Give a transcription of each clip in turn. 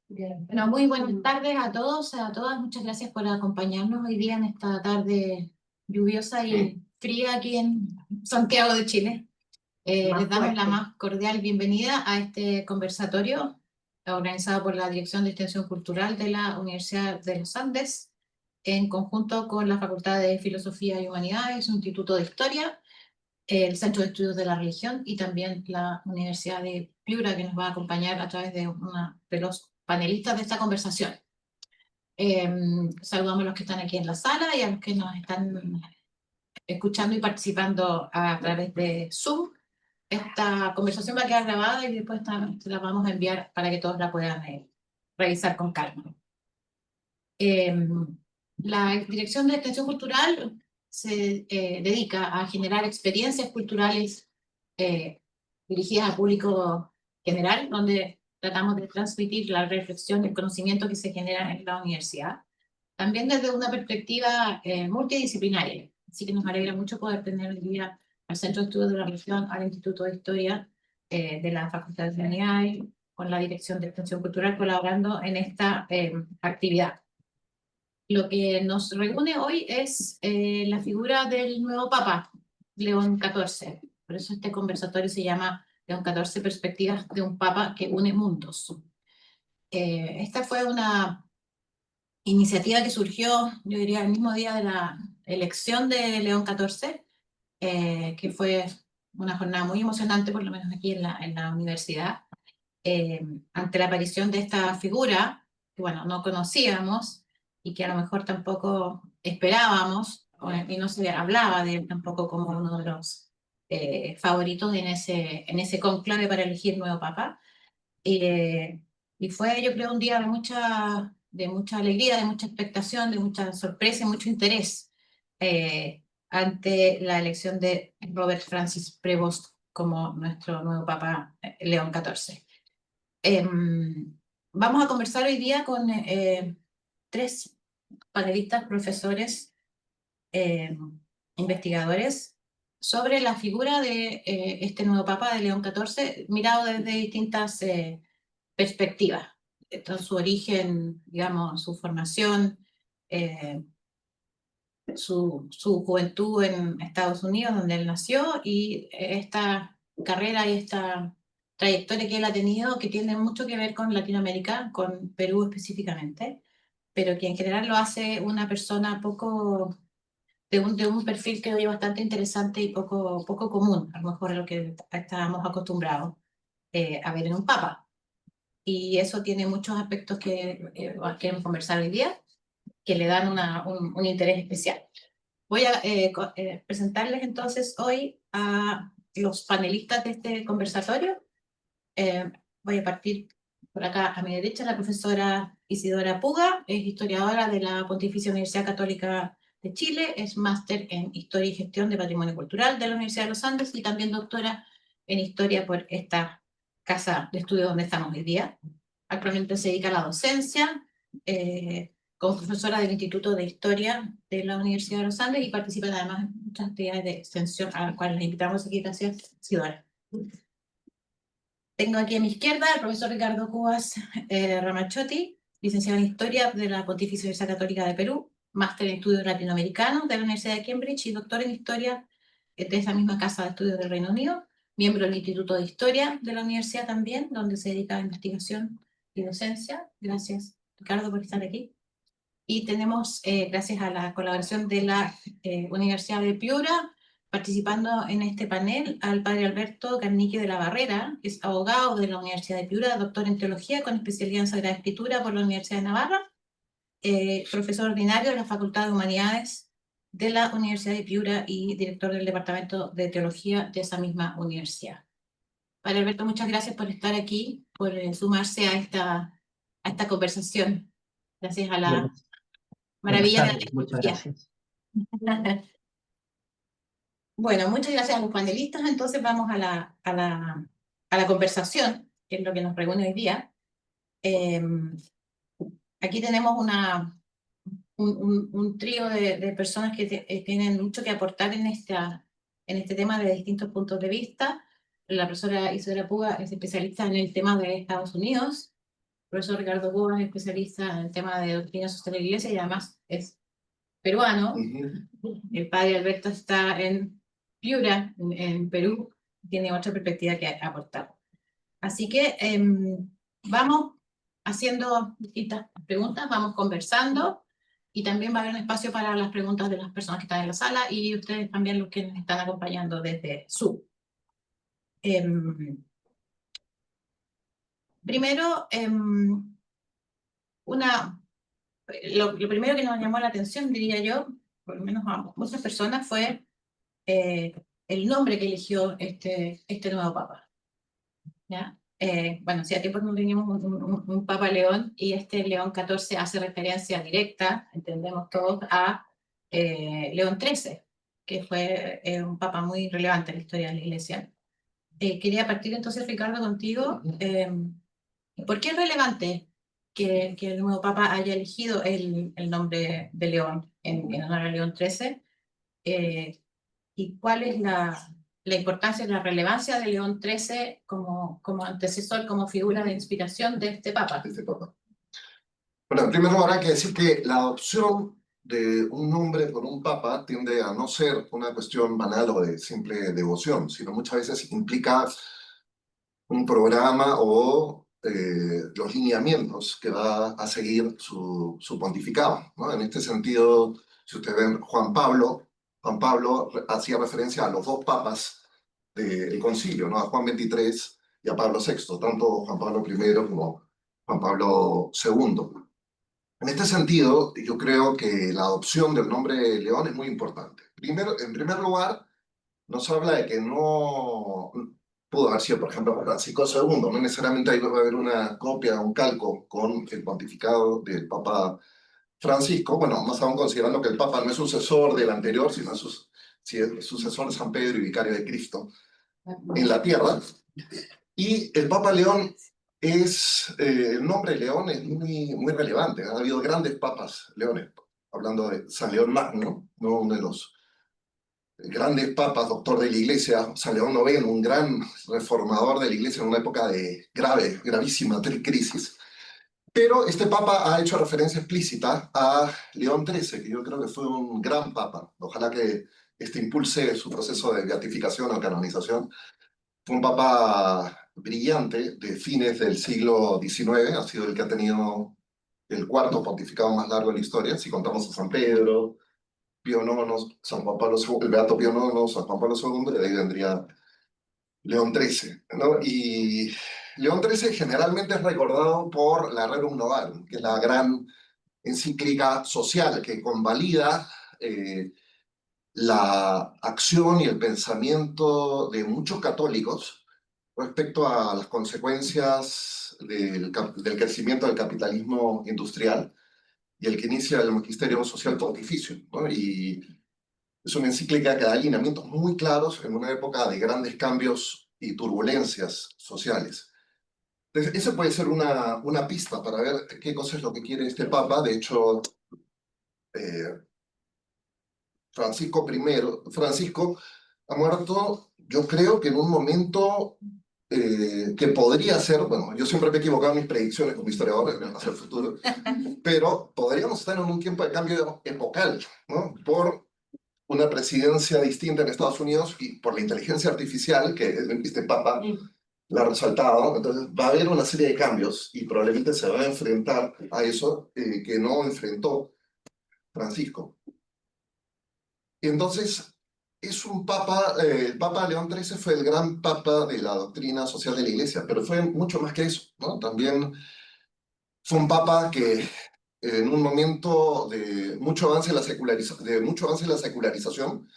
Bien. Bueno, muy buenas tardes a todos, a todas. Muchas gracias por acompañarnos hoy día en esta tarde lluviosa y fría aquí en Santiago de Chile. Les damos la más cordial bienvenida a este conversatorio organizado por la Dirección de Extensión Cultural de la Universidad de los Andes, en conjunto con la Facultad de Filosofía y Humanidades, un Instituto de Historia, el Centro de Estudios de la Religión y también la Universidad de Piura, que nos va a acompañar a través de una de los panelistas de esta conversación. Saludamos a los que están aquí en la sala y a los que nos están escuchando y participando a través de Zoom. Esta conversación va a quedar grabada y después la vamos a enviar para que todos la puedan revisar con calma. La Dirección de Extensión Cultural se dedica a generar experiencias culturales dirigidas al público general, donde tratamos de transmitir la reflexión y el conocimiento que se genera en la universidad, también desde una perspectiva multidisciplinaria. Así que nos alegra mucho poder tener hoy día al Centro de Estudios de la Región, al Instituto de Historia de la Facultad de Humanidades, con la Dirección de Extensión Cultural, colaborando en esta actividad. Lo que nos reúne hoy es la figura del nuevo Papa, León XIV. Por eso este conversatorio se llama León XIV, Perspectivas de un Papa que une mundos. Esta fue una iniciativa que surgió, yo diría, el mismo día de la elección de León XIV, que fue una jornada muy emocionante, por lo menos aquí en la universidad, ante la aparición de esta figura, que bueno, no conocíamos y que a lo mejor tampoco esperábamos, y no se hablaba de él tampoco como uno de los favoritos en ese cónclave para elegir nuevo papa. Y fue, yo creo, un día de mucha alegría, de mucha expectación, de mucha sorpresa y mucho interés ante la elección de Robert Francis Prevost como nuestro nuevo Papa León XIV. Vamos a conversar hoy día con tres panelistas, profesores, investigadores, sobre la figura de este nuevo Papa de León XIV, mirado desde distintas perspectivas. Entonces, su origen, digamos, su formación, su juventud en Estados Unidos, donde él nació, y esta carrera y esta trayectoria que él ha tenido, que tiene mucho que ver con Latinoamérica, con Perú específicamente, pero que en general lo hace una persona poco, de un perfil que hoy bastante interesante y poco común, a lo mejor a lo que estábamos acostumbrados a ver en un papa. Y eso tiene muchos aspectos que queremos conversar hoy día, que le dan un interés especial. Voy a presentarles entonces hoy a los panelistas de este conversatorio. Voy a partir por acá a mi derecha, la profesora Isidora Puga, es historiadora de la Pontificia Universidad Católica de Chile, es máster en Historia y Gestión de Patrimonio Cultural de la Universidad de los Andes y también doctora en Historia por esta casa de estudio donde estamos hoy día. Actualmente se dedica a la docencia, como profesora del Instituto de Historia de la Universidad de los Andes y participa además en muchas actividades de extensión a las cuales les invitamos aquí. Gracias, Isidora. Tengo aquí a mi izquierda al profesor Ricardo Cubas Ramazzotti, licenciado en Historia de la Pontificia Universidad Católica de Perú, máster en Estudios Latinoamericanos de la Universidad de Cambridge y doctor en Historia de esa misma Casa de Estudios del Reino Unido, miembro del Instituto de Historia de la Universidad también, donde se dedica a investigación y docencia. Gracias, Ricardo, por estar aquí. Y tenemos, gracias a la colaboración de la Universidad de Piura, participando en este panel, al padre Alberto Carnique de la Barrera, que es abogado de la Universidad de Piura, doctor en Teología con especialidad en Sagrada Escritura por la Universidad de Navarra, profesor ordinario de la Facultad de Humanidades de la Universidad de Piura y director del Departamento de Teología de esa misma universidad. Padre Alberto, muchas gracias por estar aquí, por sumarse a esta conversación. Gracias a la maravilla de la Muchas tecnología. gracias. Bueno, muchas gracias a los panelistas. Entonces vamos a la conversación, que es lo que nos reúne hoy día. Aquí tenemos un trío de personas que tienen mucho que aportar en este tema de distintos puntos de vista. La profesora Isidora Puga es especialista en el tema de Estados Unidos. El profesor Ricardo Puga es especialista en el tema de doctrina social de la Iglesia y además es peruano. El padre Alberto está en Piura, en Perú, tiene otra perspectiva que aportar. Así que vamos haciendo distintas preguntas, vamos conversando y también va a haber un espacio para las preguntas de las personas que están en la sala y ustedes también los que nos están acompañando desde Zoom. Primero, lo primero que nos llamó la atención, diría yo, por lo menos a muchas personas, fue el nombre que eligió este nuevo papa. ¿Ya? Bueno, si a tiempo no teníamos un Papa León y este León XIV hace referencia directa, entendemos todos, a León XIII, que fue un papa muy relevante en la historia de la Iglesia. Quería partir entonces, Ricardo, contigo. ¿Por qué es relevante que el nuevo papa haya elegido el nombre de León en honor a León XIII? ¿Y cuál es la importancia y la relevancia de León XIII como antecesor, como figura de inspiración de este papa? Bueno, en primer lugar hay que decir que la adopción de un nombre por un papa tiende a no ser una cuestión banal o de simple devoción, sino muchas veces implica un programa o los lineamientos que va a seguir su pontificado, ¿no? En este sentido, si ustedes ven Juan Pablo hacía referencia a los dos papas del concilio, ¿no? A Juan XXIII y a Pablo VI, tanto Juan Pablo I como Juan Pablo II. En este sentido, yo creo que la adopción del nombre León es muy importante. Primero, en primer lugar, nos habla de que no pudo haber sido, por ejemplo, Francisco II, no necesariamente ahí va a haber una copia, un calco con el pontificado del Papa Francisco, bueno, más aún considerando que el Papa no es sucesor del anterior, sino es sucesor de San Pedro y vicario de Cristo en la tierra. Y el Papa León el nombre León es muy relevante. Ha habido grandes papas leones, hablando de San León Magno, ¿no? Uno de los grandes papas, doctor de la Iglesia, San León IX, un gran reformador de la Iglesia en una época de gravísima crisis. Pero este papa ha hecho referencia explícita a León XIII, que yo creo que fue un gran papa. Ojalá que este impulse su proceso de beatificación o canonización. Fue un papa brillante de fines del siglo XIX, ha sido el que ha tenido el cuarto pontificado más largo de la historia, si contamos a San Pedro, Pío IX, San Juan Pablo II, el Beato Pío IX, San Juan Pablo II, y de ahí vendría León XIII, ¿no? Y León XIII generalmente es recordado por la Rerum Novarum, que es la gran encíclica social que convalida la acción y el pensamiento de muchos católicos respecto a las consecuencias del crecimiento del capitalismo industrial y el que inicia el magisterio social pontificio, ¿no? Y es una encíclica que da alineamientos muy claros en una época de grandes cambios y turbulencias sociales. Entonces, esa puede ser una pista para ver qué cosa es lo que quiere este Papa. De hecho, eh, Francisco ha muerto, yo creo que en un momento que podría ser, bueno, yo siempre me he equivocado en mis predicciones como historiador hacia el futuro, pero podríamos estar en un tiempo de cambio epocal, ¿no? Por una presidencia distinta en Estados Unidos y por la inteligencia artificial que este Papa la ha resaltado. Entonces va a haber una serie de cambios y probablemente se va a enfrentar a eso que no enfrentó Francisco. Entonces, es un papa, el Papa León XIII fue el gran papa de la doctrina social de la Iglesia, pero fue mucho más que eso, ¿no? También fue un papa que en un momento de mucho avance en la secularización,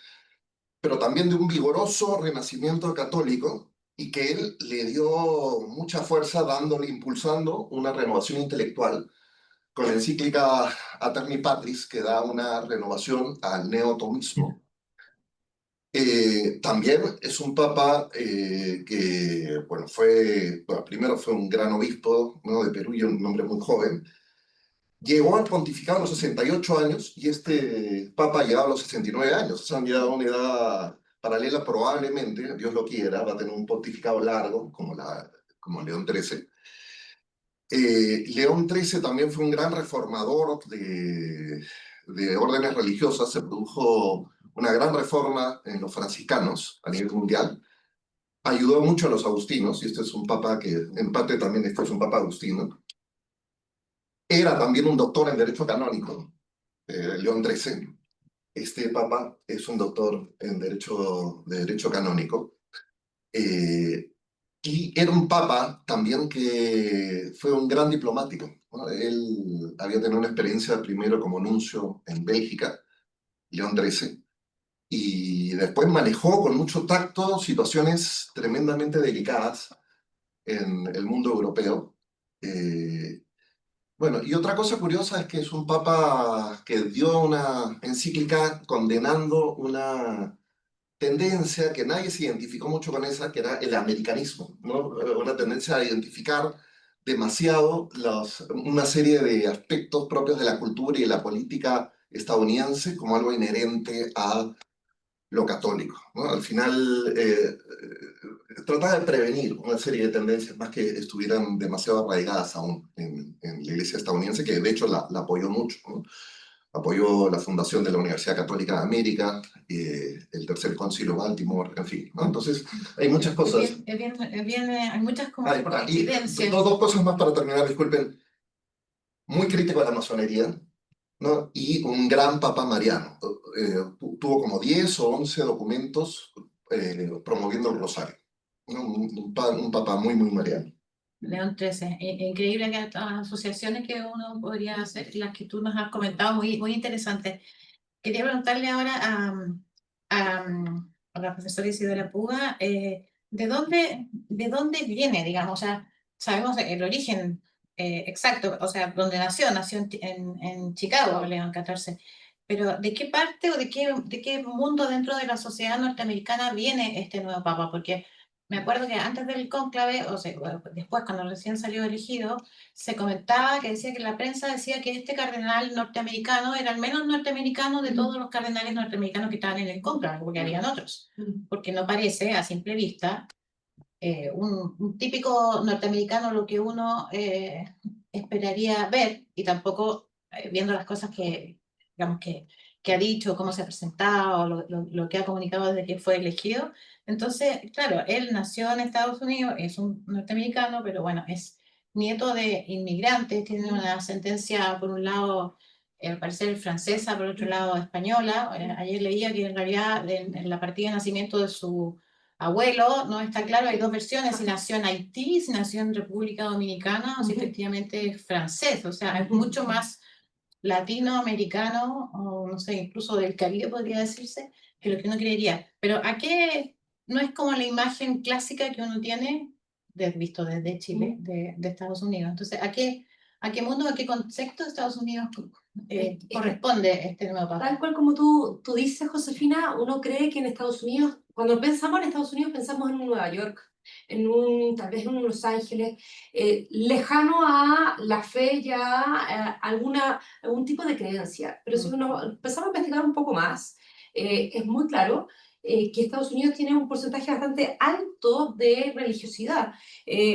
pero también de un vigoroso renacimiento católico, y que él le dio mucha fuerza dándole, impulsando una renovación intelectual con la encíclica Aterni Patris, que da una renovación al neotomismo. También es un papa que, bueno, primero fue un gran obispo, ¿no? De Perú y un hombre muy joven, Llegó al pontificado a los 68 años y este papa llegaba a los 69 años. O sea, han llegado a una edad paralela probablemente, Dios lo quiera, va a tener un pontificado largo como León XIII. León XIII también fue un gran reformador de órdenes religiosas. Se produjo una gran reforma en los franciscanos a nivel mundial. Ayudó mucho a los agustinos, y este es un papa que, en parte también este es un papa agustino. Era también un doctor en Derecho Canónico, León XIII. Este papa es un doctor en Derecho Canónico. Y era un papa también que fue un gran diplomático, ¿no? Él había tenido una experiencia primero como nuncio en Bélgica, León XIII, y después manejó con mucho tacto situaciones tremendamente delicadas en el mundo europeo. Eh, bueno, y otra cosa curiosa es que es un papa que dio una encíclica condenando una tendencia que nadie se identificó mucho con esa, que era el americanismo, ¿no? Una tendencia a identificar demasiado una serie de aspectos propios de la cultura y de la política estadounidense como algo inherente a lo católico, ¿no? Al final, trataba de prevenir una serie de tendencias más que estuvieran demasiado arraigadas aún en la iglesia estadounidense, que de hecho la apoyó mucho, ¿no? Apoyó la fundación de la Universidad Católica de América, el Tercer Concilio Baltimore, en fin, ¿no? Entonces, hay muchas cosas. Hay muchas Y coincidencias. dos cosas más para terminar, disculpen. Muy crítico de la masonería, ¿no? Y un gran papa mariano. Tuvo como 10 o 11 documentos promoviendo el rosario, ¿no? Un papa muy, muy mariano. León XIII. Increíble que las asociaciones que uno podría hacer, las que tú nos has comentado, muy, muy interesantes. Quería preguntarle ahora a la profesora Isidora Puga, ¿de dónde viene, digamos? O sea, sabemos el origen exacto, o sea, dónde nació en Chicago, León XIV, pero ¿de qué parte o de qué mundo dentro de la sociedad norteamericana viene este nuevo papa? Porque me acuerdo que antes del cónclave, o sea, bueno, después cuando recién salió elegido, se comentaba que decía que la prensa decía que este cardenal norteamericano era el menos norteamericano de todos los cardenales norteamericanos que estaban en el cónclave, porque habían otros. Porque no parece, a simple vista, un típico norteamericano lo que uno esperaría ver, y tampoco viendo las cosas que, digamos, que ha dicho, cómo se ha presentado, lo que ha comunicado desde que fue elegido. Entonces, claro, él nació en Estados Unidos, es un norteamericano, pero bueno, es nieto de inmigrantes, tiene una ascendencia, por un lado, al parecer francesa, por otro lado española. Ayer leía que en realidad en la partida de nacimiento de su abuelo, no está claro, hay dos versiones, si nació en Haití, si nació en República Dominicana, o si efectivamente es francés, o sea, es mucho más latinoamericano, o no sé, incluso del Caribe podría decirse, que lo que uno creería. Pero ¿a qué no es como la imagen clásica que uno tiene, visto desde Chile, de Estados Unidos? Entonces, ¿a qué mundo, a qué concepto de Estados Unidos corresponde este nuevo papel? Tal cual como tú dices, Josefina, uno cree que en Estados Unidos, cuando pensamos en Estados Unidos, pensamos en un Nueva York, tal vez en un Los Ángeles, lejano a la fe ya, algún tipo de creencia. Pero si uno empezamos a investigar un poco más, es muy claro que Estados Unidos tiene un porcentaje bastante alto de religiosidad.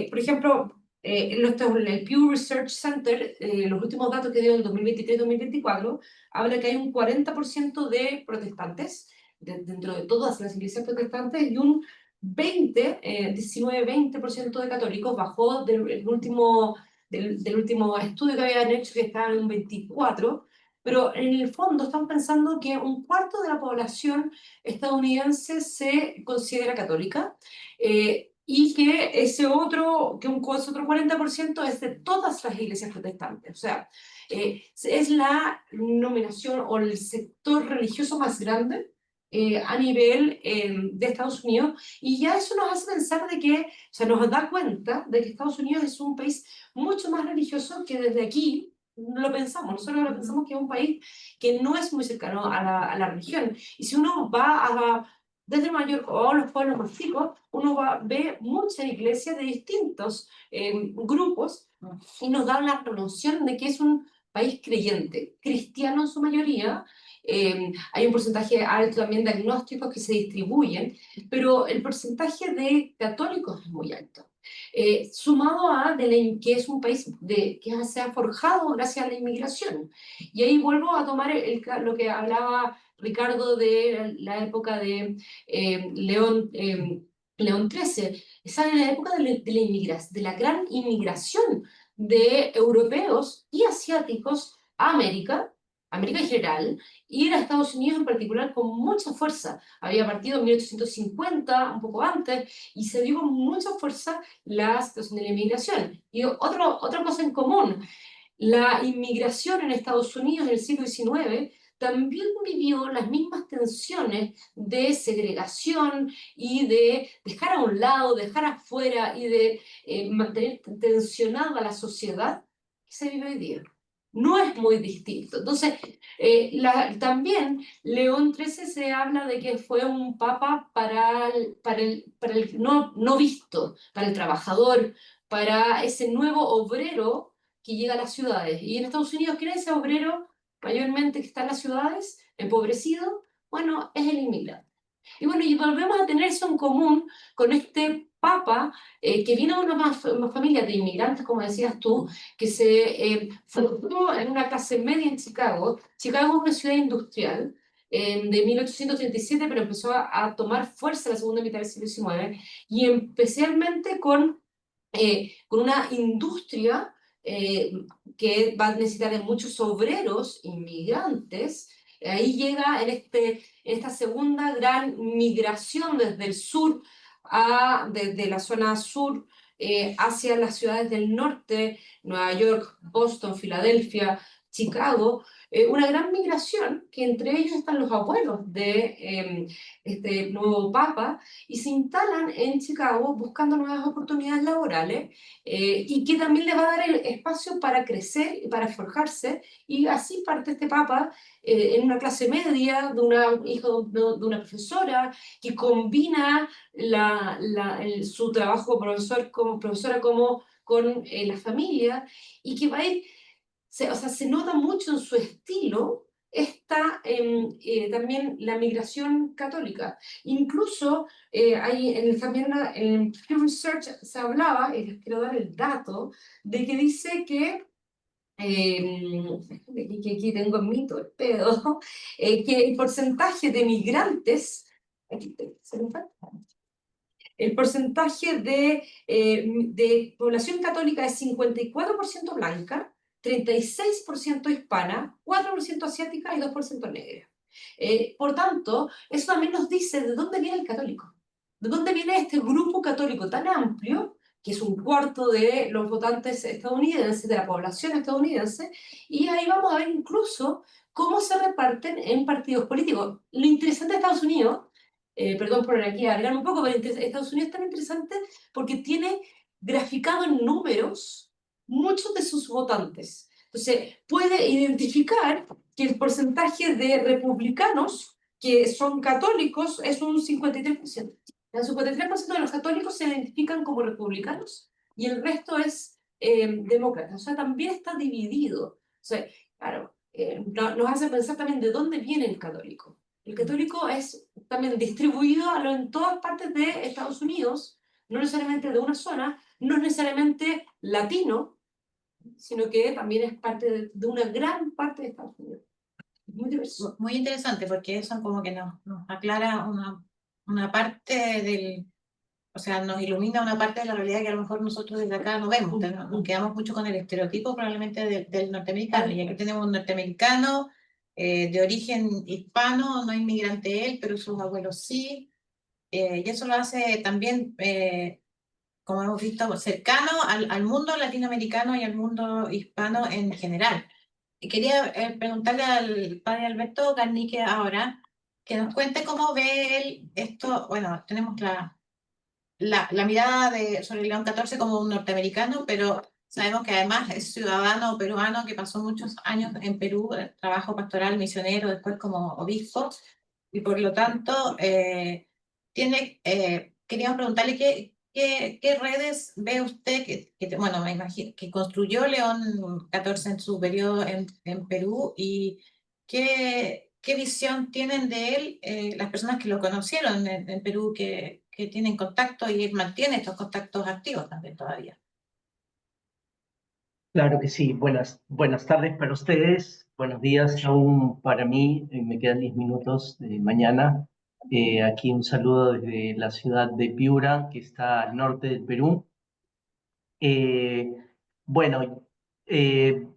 Por ejemplo, el Pew Research Center, los últimos datos que dio en 2023-2024, habla que hay un 40% de protestantes dentro de todas las iglesias protestantes y un 19-20% de católicos. Bajó del último estudio que habían hecho, que estaba en un 24%, pero en el fondo están pensando que un cuarto de la población estadounidense se considera católica, y que ese otro 40% es de todas las iglesias protestantes. O sea, es la nominación o el sector religioso más grande a nivel de Estados Unidos, y ya eso nos hace pensar de que, o sea, nos da cuenta de que Estados Unidos es un país mucho más religioso que desde aquí lo pensamos. Nosotros lo pensamos que es un país que no es muy cercano a la religión, y si uno va desde Nueva York o a los pueblos más chicos, uno ve muchas iglesias de distintos grupos, y nos da la noción de que es un país creyente, cristiano en su mayoría. Hay un porcentaje alto también de agnósticos que se distribuyen, pero el porcentaje de católicos es muy alto. Sumado a que es un país que se ha forjado gracias a la inmigración. Y ahí vuelvo a tomar lo que hablaba Ricardo de la época de León XIII. Esa es la época de la gran inmigración de europeos y asiáticos a América en general, y a Estados Unidos en particular con mucha fuerza. Había partido en 1850, un poco antes, y se dio con mucha fuerza la situación de la inmigración. Y otra cosa en común, la inmigración en Estados Unidos en el siglo XIX también vivió las mismas tensiones de segregación y de dejar a un lado, dejar afuera y de mantener tensionada la sociedad que se vive hoy día. No es muy distinto. Entonces, también León XIII se habla de que fue un papa para el no visto, para el trabajador, para ese nuevo obrero que llega a las ciudades. Y en Estados Unidos, ¿quién es ese obrero mayormente que está en las ciudades, empobrecido? Bueno, es el inmigrante. Y bueno, y volvemos a tener eso en común con este papa que vino de una familia de inmigrantes, como decías tú, que se formó en una clase media en Chicago. Chicago es una ciudad industrial de 1837, pero empezó a tomar fuerza en la segunda mitad del siglo XIX, y especialmente con una industria que va a necesitar de muchos obreros inmigrantes. Ahí llega en esta segunda gran migración desde el sur, desde la zona sur hacia las ciudades del norte, Nueva York, Boston, Filadelfia, Chicago, una gran migración que entre ellos están los abuelos de este nuevo papa, y se instalan en Chicago buscando nuevas oportunidades laborales y que también le va a dar el espacio para crecer y para forjarse, y así parte este papa en una clase media, hijo de una profesora, que combina su trabajo como profesora con la familia, y que va a ir, o sea, se nota mucho en su estilo también la migración católica. Incluso también en Pew Research se hablaba, y les quiero dar el dato, de que dice que aquí tengo el mito, el pedo, que el porcentaje de migrantes, el porcentaje de población católica es 54% blanca, 36% hispana, 4% asiática y 2% negra. Por tanto, eso también nos dice de dónde viene el católico, de dónde viene este grupo católico tan amplio, que es un cuarto de los votantes estadounidenses, de la población estadounidense, y ahí vamos a ver incluso cómo se reparten en partidos políticos. Lo interesante de Estados Unidos, perdón por aquí alargarme un poco, pero Estados Unidos es tan interesante porque tiene graficado en números muchos de sus votantes. Entonces, puede identificar que el porcentaje de republicanos que son católicos es un 53%. El 53% de los católicos se identifican como republicanos y el resto es demócrata. O sea, también está dividido. O sea, claro, nos hace pensar también de dónde viene el católico. El católico es también distribuido en todas partes de Estados Unidos, no necesariamente de una zona, no es necesariamente latino, sino que también es parte de una gran parte de Estados Unidos. Muy diverso. Muy interesante, porque eso como que nos aclara una parte o sea, nos ilumina una parte de la realidad que a lo mejor nosotros desde acá no vemos. Nos quedamos mucho con el estereotipo probablemente del norteamericano, y aquí tenemos un norteamericano de origen hispano, no inmigrante él, pero sus abuelos sí, y eso lo hace también, como hemos visto, cercano al mundo latinoamericano y al mundo hispano en general. Y quería preguntarle al padre Alberto Garnique ahora que nos cuente cómo ve él esto. Bueno, tenemos la mirada sobre León XIV como un norteamericano, pero sabemos que además es ciudadano peruano que pasó muchos años en Perú, trabajo pastoral, misionero, después como obispo, y por lo tanto queríamos preguntarle ¿Qué redes ve usted bueno, me imagino que construyó León XIV en su periodo en Perú y qué visión tienen de él las personas que lo conocieron en Perú, que tienen contacto y mantienen estos contactos activos también todavía? Claro que sí. Buenas tardes para ustedes, buenos días aún para mí. Me quedan 10 minutos de mañana. Aquí un saludo desde la ciudad de Piura, que está al norte del Perú. Eh, bueno, eh,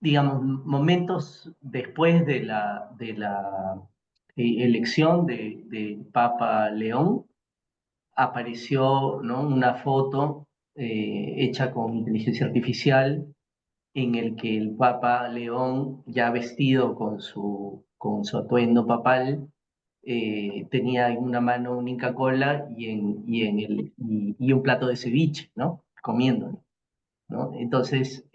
digamos, momentos después de la elección de Papa León, apareció, ¿no?, una foto hecha con inteligencia artificial en el que el Papa León, ya vestido con su atuendo papal, tenía en una mano un Inca Kola y un plato de ceviche, ¿no? Comiendo, ¿no? Entonces,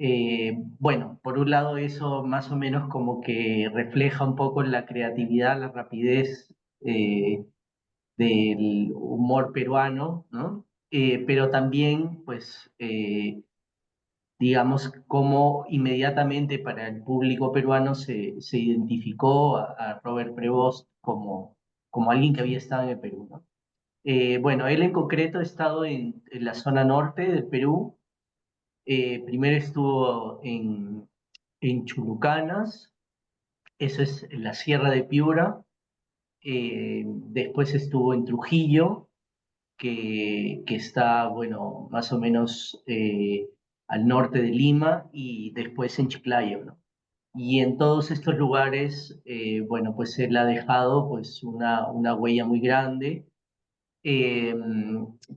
bueno, por un lado eso más o menos como que refleja un poco la creatividad, la rapidez del humor peruano, ¿no? Pero también, pues, digamos, cómo inmediatamente para el público peruano se identificó a Robert Prevost como alguien que había estado en el Perú, ¿no? Bueno, él en concreto ha estado en la zona norte del Perú. Primero estuvo en Chulucanas, eso es en la Sierra de Piura. Después estuvo en Trujillo, que está, bueno, más o menos al norte de Lima, y después en Chiclayo, ¿no? Y en todos estos lugares, bueno, pues él ha dejado pues una huella muy grande. Eh,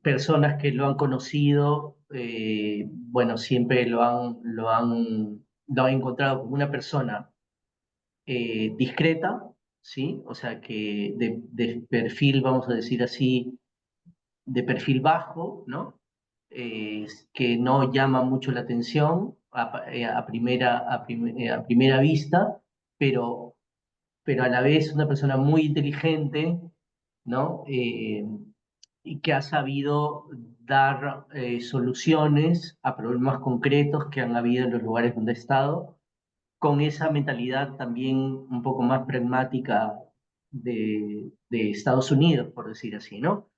Personas que lo han conocido, bueno, siempre lo han encontrado como una persona discreta, ¿sí? O sea, que de perfil, vamos a decir así, de perfil bajo, ¿no? Que no llama mucho la atención a primera vista, pero, pero a la vez una persona muy inteligente, ¿no? Y que ha sabido dar soluciones a problemas concretos que han habido en los lugares donde ha estado, con esa mentalidad también un poco más pragmática de Estados Unidos, por decir así, ¿no?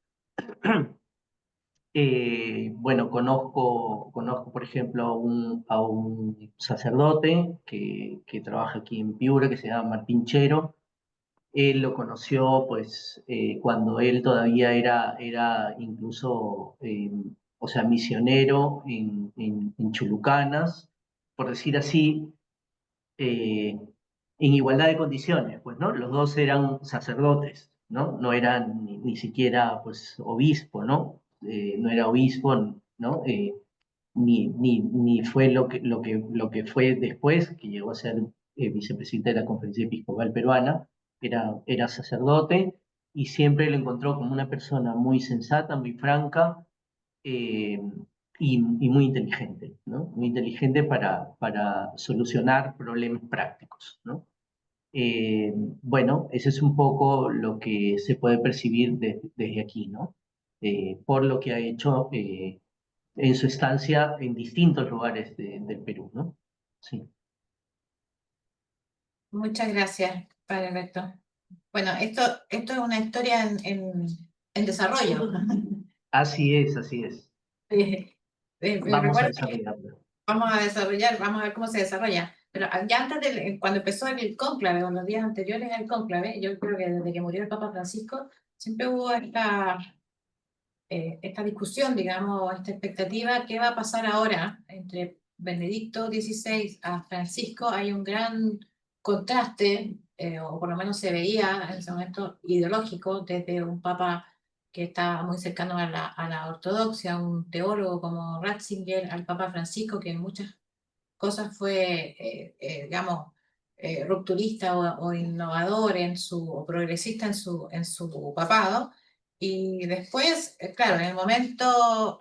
Bueno, conozco, por ejemplo, a un sacerdote que trabaja aquí en Piura, que se llama Martín Chero. Él lo conoció, pues, cuando él todavía era incluso, o sea, misionero en Chulucanas, por decir así, en igualdad de condiciones, pues, ¿no? Los dos eran sacerdotes, ¿no? No eran ni siquiera, pues, obispo, ¿no? No era obispo, ¿no? Ni fue lo que fue después, que llegó a ser vicepresidente de la Conferencia Episcopal Peruana. Era sacerdote y siempre lo encontró como una persona muy sensata, muy franca, eh, y muy inteligente, ¿no? Muy inteligente para solucionar problemas prácticos, ¿no? Bueno, eso es un poco lo que se puede percibir desde aquí, ¿no? Por lo que ha hecho en su estancia en distintos lugares del Perú, ¿no? Sí. Muchas gracias, Padre Alberto. Bueno, esto es una historia en desarrollo. Así es, así es. Me Vamos a recuerda que desarrollarlo. vamos a desarrollar, vamos a ver cómo se desarrolla. Pero ya antes cuando empezó el cónclave, o los días anteriores al cónclave, yo creo que desde que murió el Papa Francisco, siempre hubo esta discusión, digamos, esta expectativa, ¿qué va a pasar ahora entre Benedicto XVI a Francisco? Hay un gran contraste, o por lo menos se veía en ese momento ideológico, desde un papa que estaba muy cercano a la ortodoxia, un teólogo como Ratzinger, al Papa Francisco, que en muchas cosas fue, digamos, rupturista o innovador o progresista en su papado. Y después, claro, en el momento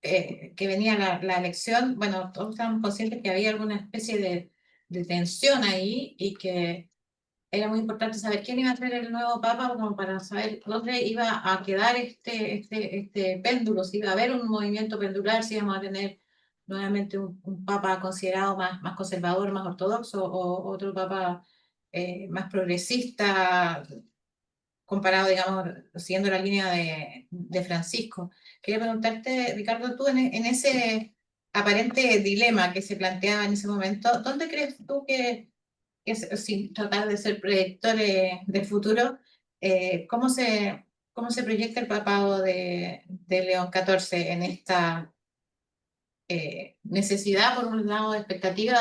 que venía la elección, bueno, todos estábamos conscientes que había alguna especie de tensión ahí y que era muy importante saber quién iba a ser el nuevo papa, como para saber dónde iba a quedar este péndulo, si iba a haber un movimiento pendular, si íbamos a tener nuevamente un papa considerado más conservador, más ortodoxo, o otro papa más progresista, comparado, digamos, siguiendo la línea de Francisco. Quería preguntarte, Ricardo, tú en ese aparente dilema que se planteaba en ese momento, ¿dónde crees tú sin tratar de ser proyectores del futuro, cómo se proyecta el papado de León XIV en esta necesidad, por un lado, de expectativa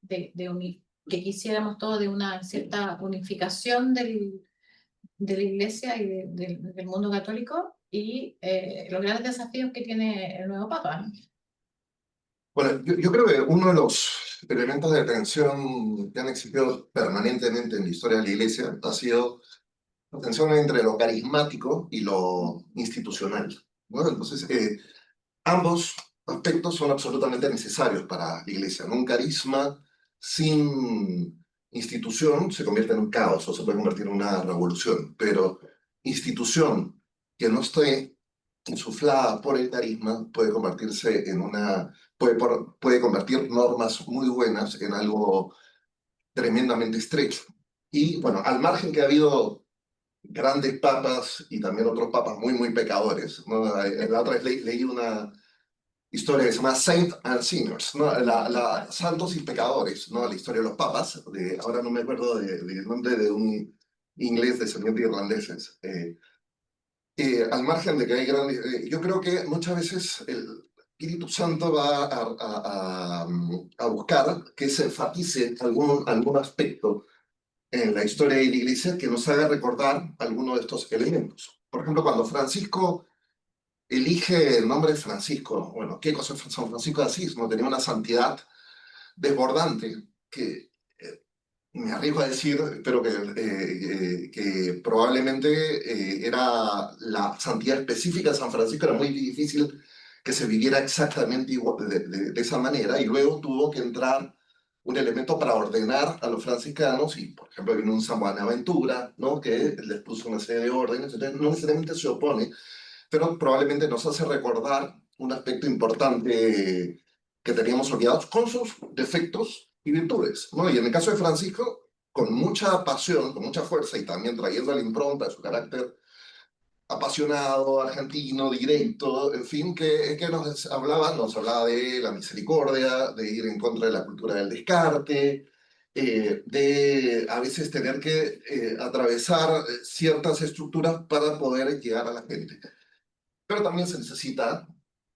que quisiéramos todos de una cierta unificación de la Iglesia y del mundo católico y los grandes desafíos que tiene el nuevo Papa? Bueno, yo creo que uno de los elementos de tensión que han existido permanentemente en la historia de la Iglesia ha sido la tensión entre lo carismático y lo institucional, ¿no? Entonces, ambos aspectos son absolutamente necesarios para la Iglesia, ¿no? Un carisma sin institución se convierte en un caos o se puede convertir en una revolución, pero institución que no esté insuflada por el carisma puede convertirse en puede convertir normas muy buenas en algo tremendamente estrecho. Y bueno, al margen que ha habido grandes papas y también otros papas muy pecadores, ¿no? La otra vez leí una historia que se llama Saints and Sinners, ¿no? Santos y pecadores, ¿no? La historia de los papas, ahora no me acuerdo del nombre de un inglés descendiente de irlandeses. Al margen de que hay grandes... yo creo que muchas veces el Espíritu Santo va a buscar que se enfatice algún aspecto en la historia de la Iglesia que nos haga recordar alguno de estos elementos. Por ejemplo, cuando Francisco elige el nombre de Francisco, bueno, ¿qué cosa es San Francisco de Asís? No tenía una santidad desbordante que me arriesgo a decir, pero que probablemente era la santidad específica de San Francisco, era muy difícil que se viviera exactamente igual, de esa manera, y luego tuvo que entrar un elemento para ordenar a los franciscanos, y por ejemplo vino un San Buenaventura, ¿no? Que les puso una serie de órdenes, entonces no necesariamente se opone, pero probablemente nos hace recordar un aspecto importante que teníamos olvidados con sus defectos y virtudes, ¿no? Y en el caso de Francisco, con mucha pasión, con mucha fuerza y también trayendo la impronta de su carácter apasionado, argentino, directo, en fin, que nos hablaba de la misericordia, de ir en contra de la cultura del descarte, de a veces tener que atravesar ciertas estructuras para poder llegar a la gente. Pero también se necesita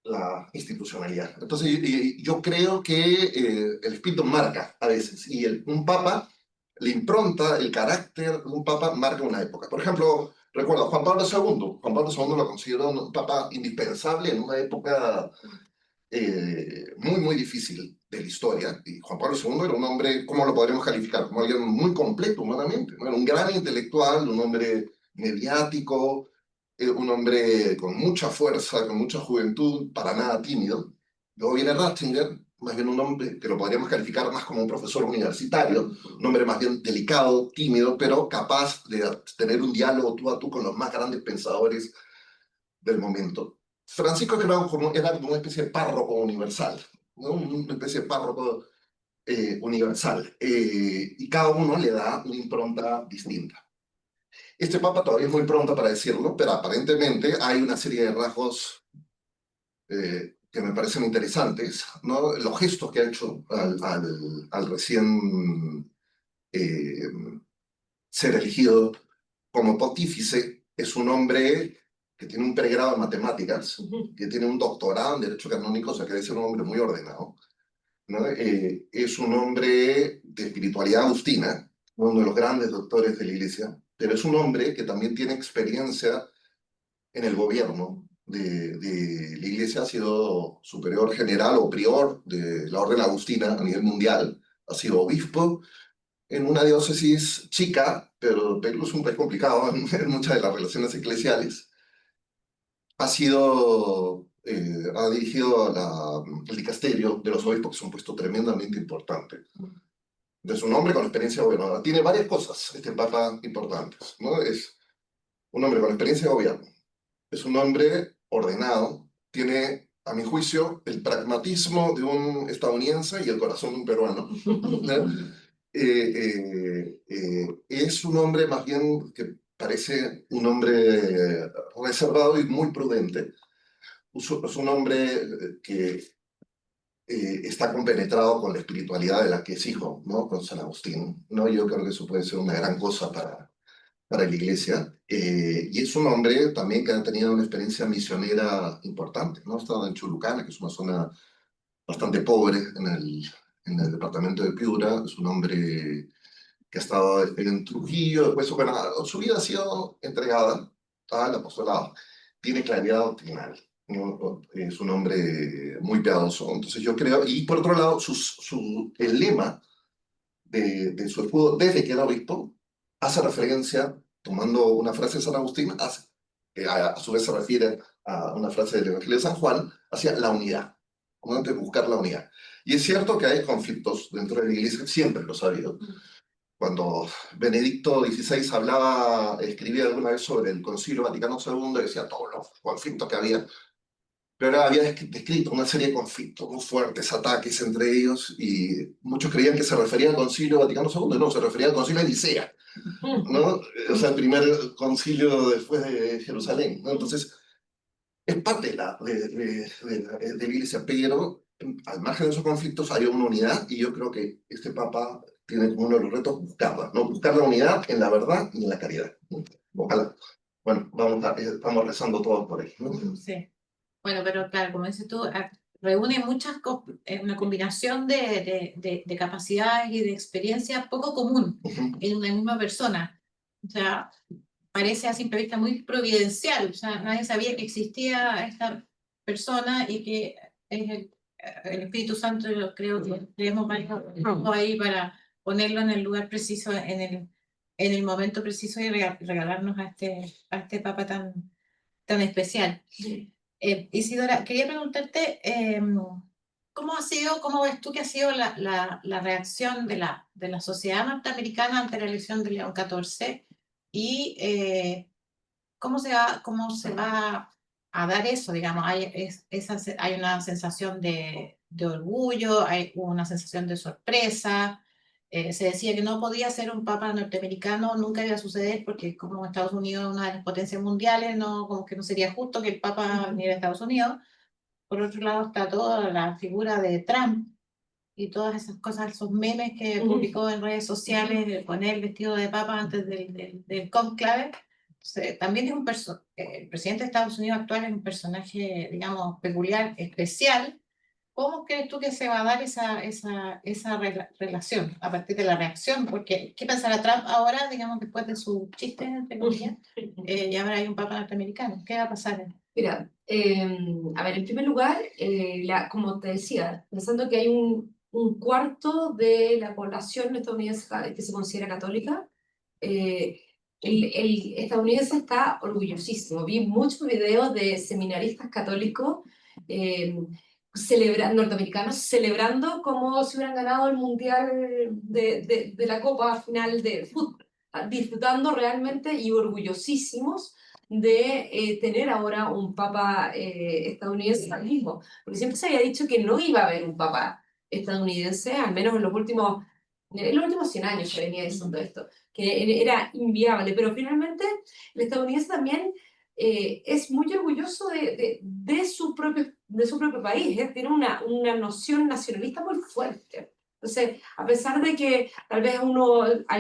la institucionalidad. Entonces, yo creo que el espíritu marca a veces, y un papa, la impronta, el carácter de un papa marca una época. Por ejemplo, recuerdo Juan Pablo II. Juan Pablo II lo consideró un papa indispensable en una época muy difícil de la historia. Y Juan Pablo II era un hombre, ¿cómo lo podríamos calificar? Como alguien muy completo humanamente, ¿no? Era un gran intelectual, un hombre mediático, un hombre con mucha fuerza, con mucha juventud, para nada tímido. Luego viene Ratzinger, más bien un hombre que lo podríamos calificar más como un profesor universitario, un hombre más bien delicado, tímido, pero capaz de tener un diálogo tú a tú con los más grandes pensadores del momento. Francisco era como una especie de párroco universal, ¿no? Una especie de párroco universal, y cada uno le da una impronta distinta. Este papa todavía es muy pronto para decirlo, pero aparentemente hay una serie de rasgos que me parecen interesantes, ¿no? Los gestos que ha hecho al recién eh, ser elegido como pontífice. Es un hombre que tiene un pregrado en matemáticas, que tiene un doctorado en Derecho Canónico, o sea que debe ser un hombre muy ordenado, ¿no? Es un hombre de espiritualidad agustina, uno de los grandes doctores de la Iglesia, pero es un hombre que también tiene experiencia en el gobierno de la Iglesia. Ha sido superior general o prior de la Orden Agustina a nivel mundial, ha sido obispo en una diócesis chica, pero Perú es un país complicado en muchas de las relaciones eclesiales. Ha dirigido el dicasterio de los obispos, que es un puesto tremendamente importante. Entonces, un hombre con experiencia de gobierno. Tiene varias cosas, este papa, importantes, ¿no? Es un hombre con experiencia de gobierno. Es un hombre ordenado. Tiene, a mi juicio, el pragmatismo de un estadounidense y el corazón de un peruano, ¿no? Es un hombre más bien que parece un hombre reservado y muy prudente. Es un hombre que está compenetrado con la espiritualidad de la que es hijo, ¿no? Con San Agustín, ¿no? Yo creo que eso puede ser una gran cosa para la iglesia. Y es un hombre también que ha tenido una experiencia misionera importante, ¿no? Ha estado en Chulucana, que es una zona bastante pobre en el departamento de Piura. Es un hombre que ha estado en Trujillo, después, bueno, su vida ha sido entregada al apostolado. Tiene claridad doctrinal, ¿no? Es un hombre muy piadoso. Entonces yo creo, y por otro lado, el lema de su escudo, desde que era obispo, hace referencia, tomando una frase de San Agustín, que a su vez se refiere a una frase del Evangelio de San Juan, hacia la unidad, ¿no? De buscar la unidad. Y es cierto que hay conflictos dentro de la iglesia, siempre los ha habido. Cuando Benedicto XVI escribía alguna vez sobre el Concilio Vaticano II, decía todos los conflictos que había, pero había descrito una serie de conflictos muy fuertes, ataques entre ellos, y muchos creían que se refería al Concilio Vaticano II, no, se refería al Concilio de Nicea, ¿no? O sea, el primer concilio después de Jerusalén, ¿no? Entonces, es parte de la iglesia, pero al margen de esos conflictos hay una unidad, y yo creo que este Papa tiene como uno de los retos buscarla, ¿no? Buscar la unidad en la verdad y en la caridad, ¿no? Ojalá. Bueno, estamos rezando todos por él, ¿no? Sí. Bueno, pero claro, como dices tú, reúne una combinación de capacidades y de experiencias poco común en una misma persona. O sea, parece a simple vista muy providencial. O sea, nadie sabía que existía esta persona y que es el Espíritu Santo, yo creo que creemos ahí para ponerlo en el lugar preciso, en el momento preciso y regalarnos a este Papa tan especial. Isidora, quería preguntarte, ¿cómo ves tú que ha sido la reacción de la sociedad norteamericana ante la elección de León XIV? Y cómo se va a dar eso, digamos, hay una sensación de orgullo, hay una sensación de sorpresa. Se decía que no podía ser un papa norteamericano, nunca iba a suceder porque como Estados Unidos es una de las potencias mundiales, no, como que no sería justo que el papa viniera a Estados Unidos. Por otro lado está toda la figura de Trump y todas esas cosas, esos memes que publicó en redes sociales, de poner el vestido de papa antes del cónclave. También es el presidente de Estados Unidos actual es un personaje, digamos, peculiar, especial. ¿Cómo crees tú que se va a dar esa relación a partir de la reacción? Porque, ¿qué pensará Trump ahora, digamos, después de su chiste, entre comillas? Y ahora hay un papa norteamericano. ¿Qué va a pasar? Mira, a ver, en primer lugar, como te decía, pensando que hay un cuarto de la población estadounidense que se considera católica, el estadounidense está orgullosísimo. Vi muchos videos de seminaristas católicos norteamericanos celebrando como si hubieran ganado el mundial de la Copa final de fútbol, disfrutando realmente y orgullosísimos de tener ahora un papa estadounidense al mismo, porque siempre se había dicho que no iba a haber un papa estadounidense, al menos en los últimos 100 años se venía diciendo esto, que era inviable, pero finalmente el estadounidense también es muy orgulloso de su propio país, tiene una noción nacionalista muy fuerte. Entonces, a pesar de que tal vez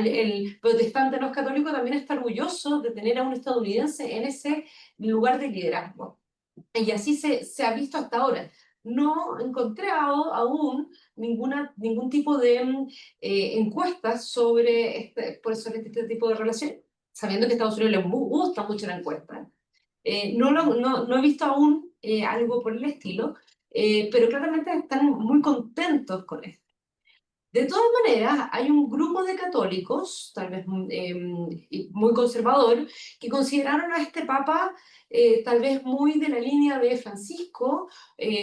el protestante no es católico, también está orgulloso de tener a un estadounidense en ese lugar de liderazgo. Y así se ha visto hasta ahora. No encontré aún ningún tipo de encuestas sobre este tipo de relación, sabiendo que a Estados Unidos les gusta mucho la encuesta. No he visto aún algo por el estilo, pero claramente están muy contentos con esto. De todas maneras, hay un grupo de católicos, tal vez muy conservador, que consideraron a este papa tal vez muy de la línea de Francisco,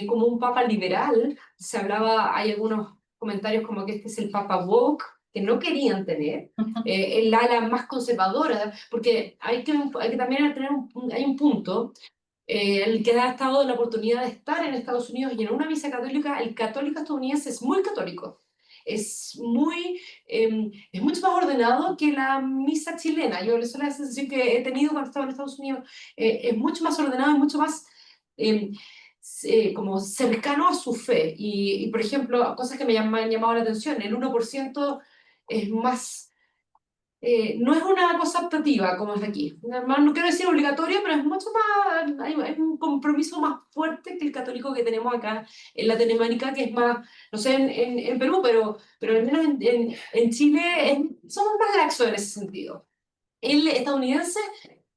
como un papa liberal. Hay algunos comentarios como que este es el papa woke, que no querían tener, el ala más conservadora, porque hay que también tener hay un punto, el que ha estado en la oportunidad de estar en Estados Unidos y en una misa católica, el católico estadounidense es muy católico. Es mucho más ordenado que la misa chilena. Yo esa es la sensación que he tenido cuando estaba en Estados Unidos. Es mucho más ordenado y mucho más como cercano a su fe. Y, por ejemplo, cosas que me han llamado la atención. El 1% es más... no es una cosa optativa como es aquí. Además, no quiero decir obligatoria, pero es mucho más, hay un compromiso más fuerte que el católico que tenemos acá en Latinoamérica, que es más, no sé, en Perú, pero al menos en Chile somos más laxos en ese sentido. El estadounidense,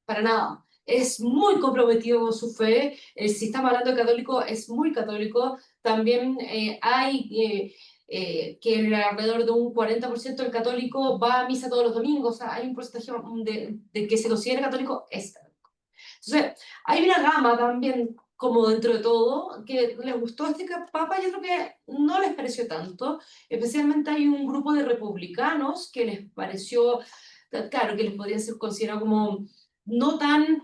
para nada. Es muy comprometido con su fe. Si estamos hablando de católico, es muy católico. También hay que alrededor de un 40% del católico va a misa todos los domingos. O sea, hay un porcentaje de que se considera católico es católico. Entonces, hay una gama también, como dentro de todo, que les gustó este papa. Yo creo que no les pareció tanto. Especialmente hay un grupo de republicanos que les pareció, claro, que les podría ser considerado como no tan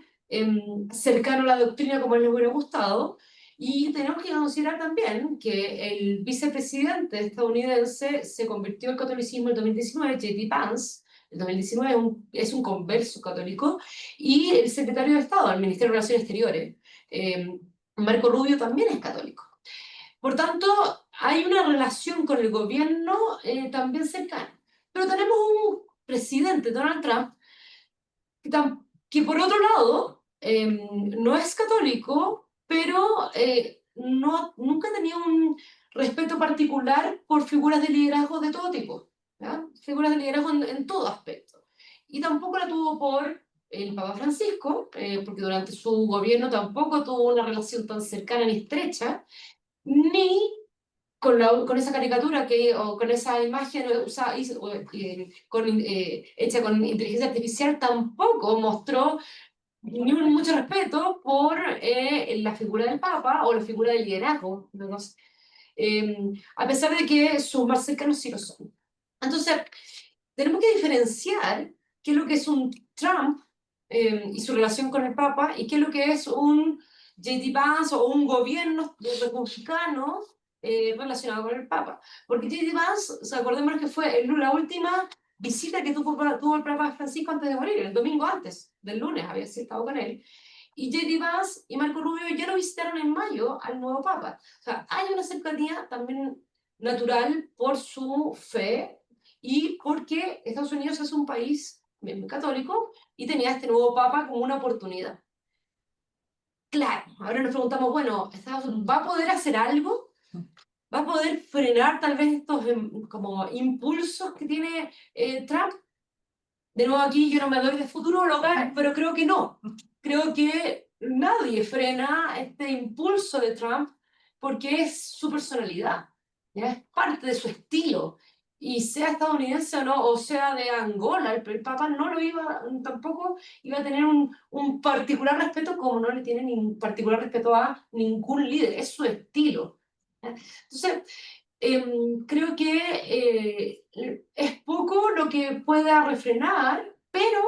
cercano a la doctrina como les hubiera gustado. Y tenemos que considerar también que el vicepresidente estadounidense se convirtió al catolicismo en 2019, J.D. Vance. El 2019 es un converso católico. Y el secretario de Estado del Ministerio de Relaciones Exteriores, Marco Rubio, también es católico. Por tanto, hay una relación con el gobierno también cercana. Pero tenemos un presidente, Donald Trump, que por otro lado no es católico, pero nunca ha tenido un respeto particular por figuras de liderazgo de todo tipo, ¿ya? Figuras de liderazgo en todo aspecto. Y tampoco la tuvo por el Papa Francisco, porque durante su gobierno tampoco tuvo una relación tan cercana ni estrecha, ni con esa caricatura o con esa imagen hecha con inteligencia artificial, tampoco mostró ni mucho respeto por la figura del Papa o la figura del liderazgo, ¿no? A pesar de que sus más cercanos sí lo son. Entonces, tenemos que diferenciar qué es lo que es un Trump y su relación con el Papa y qué es lo que es un J.D. Vance o un gobierno republicano relacionado con el Papa. Porque J.D. Vance, o sea, acordémonos que fue la última visita que tuvo el Papa Francisco antes de morir, el domingo antes del lunes había estado con él. Y J.D. Vance y Marco Rubio ya lo visitaron en mayo al nuevo Papa. O sea, hay una cercanía también natural por su fe y porque Estados Unidos es un país muy católico y tenía este nuevo Papa como una oportunidad. Claro, ahora nos preguntamos, bueno, ¿va a poder hacer algo? ¿Va a poder frenar tal vez estos como impulsos que tiene Trump? De nuevo aquí yo no me doy de futuróloga, pero creo que no. Creo que nadie frena este impulso de Trump porque es su personalidad, ¿ya? Es parte de su estilo. Y sea estadounidense o no, o sea de Angola, el Papa no lo tampoco iba a tener un particular respeto como no le tiene ni particular respeto a ningún líder, es su estilo. ¿Ya? Entonces, creo que es poco lo que pueda refrenar, pero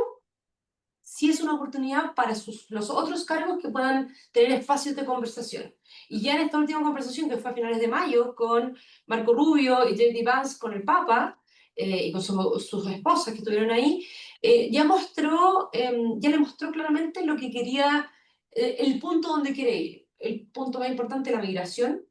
sí es una oportunidad para los otros cargos que puedan tener espacios de conversación. Y ya en esta última conversación, que fue a finales de mayo, con Marco Rubio y J.D. Vance con el Papa, y con sus esposas que estuvieron ahí, ya le mostró claramente lo que quería, el punto donde quiere ir. El punto más importante es la migración,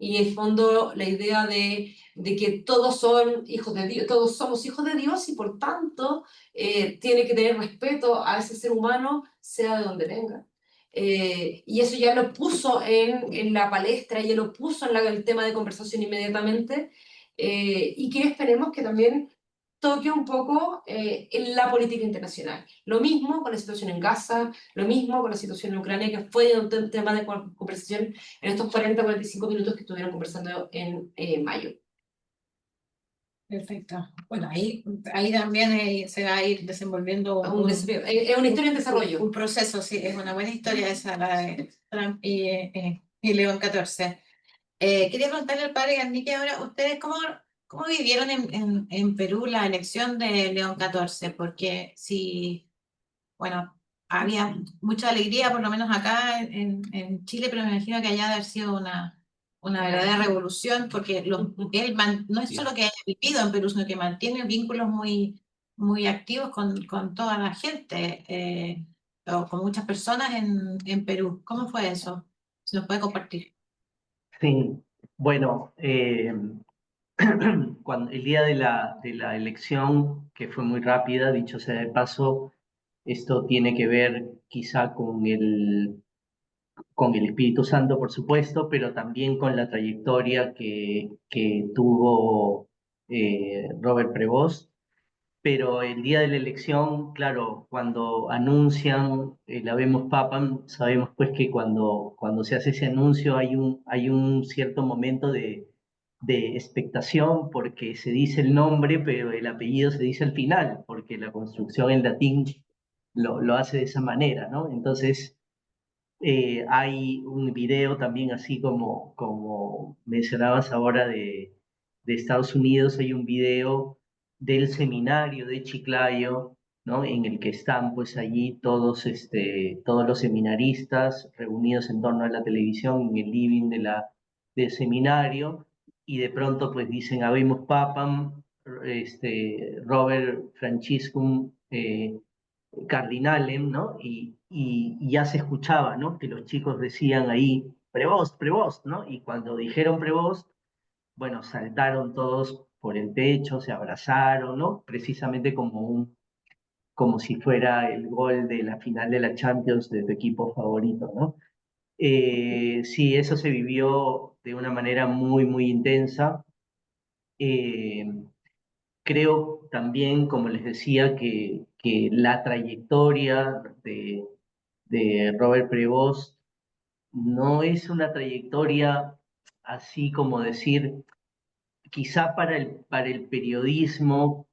y en el fondo la idea de que todos son hijos de Dios, todos somos hijos de Dios y por tanto tiene que tener respeto a ese ser humano, sea de donde venga. Y eso ya lo puso en la palestra, ya lo puso en el tema de conversación inmediatamente, y que esperemos que también toque un poco en la política internacional. Lo mismo con la situación en Gaza, lo mismo con la situación en Ucrania, que fue un tema de conversación en estos 40-45 minutos que estuvieron conversando en mayo. Perfecto. Bueno, ahí también se va a ir desenvolviendo Es una historia en desarrollo. Un proceso, sí, es una buena historia esa, la de Trump y León XIV. Quería preguntarle al padre Garnique ahora, ¿ustedes ¿Cómo vivieron en Perú la elección de León XIV? Porque si, bueno, había mucha alegría, por lo menos acá en Chile, pero me imagino que allá debe haber sido una verdadera revolución, porque no es solo que haya vivido en Perú, sino que mantiene vínculos muy activos con toda la gente, o con muchas personas en Perú. ¿Cómo fue eso? ¿Se nos puede compartir? Sí, bueno, cuando, el día de la elección, que fue muy rápida, dicho sea de paso, esto tiene que ver quizá con el Espíritu Santo, por supuesto, pero también con la trayectoria que tuvo Robert Prevost. Pero el día de la elección, claro, cuando anuncian el Habemos Papam, sabemos pues que cuando se hace ese anuncio hay un cierto momento de expectación porque se dice el nombre, pero el apellido se dice al final, porque la construcción en latín lo hace de esa manera, ¿no? Entonces, hay un video también, así como mencionabas ahora de Estados Unidos, hay un video del seminario de Chiclayo, ¿no? En el que están pues allí todos, todos los seminaristas reunidos en torno a la televisión en el living del seminario, y de pronto pues dicen Habemus Papam, Robert Franciscum Cardinalem, ¿no? Y ya se escuchaba, ¿no? Que los chicos decían ahí, Prevost, Prevost, ¿no? Y cuando dijeron Prevost, bueno, saltaron todos por el techo, se abrazaron, ¿no? Precisamente como si fuera el gol de la final de la Champions de tu equipo favorito, ¿no? Sí, eso se vivió de una manera muy intensa. Eh, Creo también, como les decía, que la trayectoria de Robert Prevost no es una trayectoria así como decir, quizá para el periodismo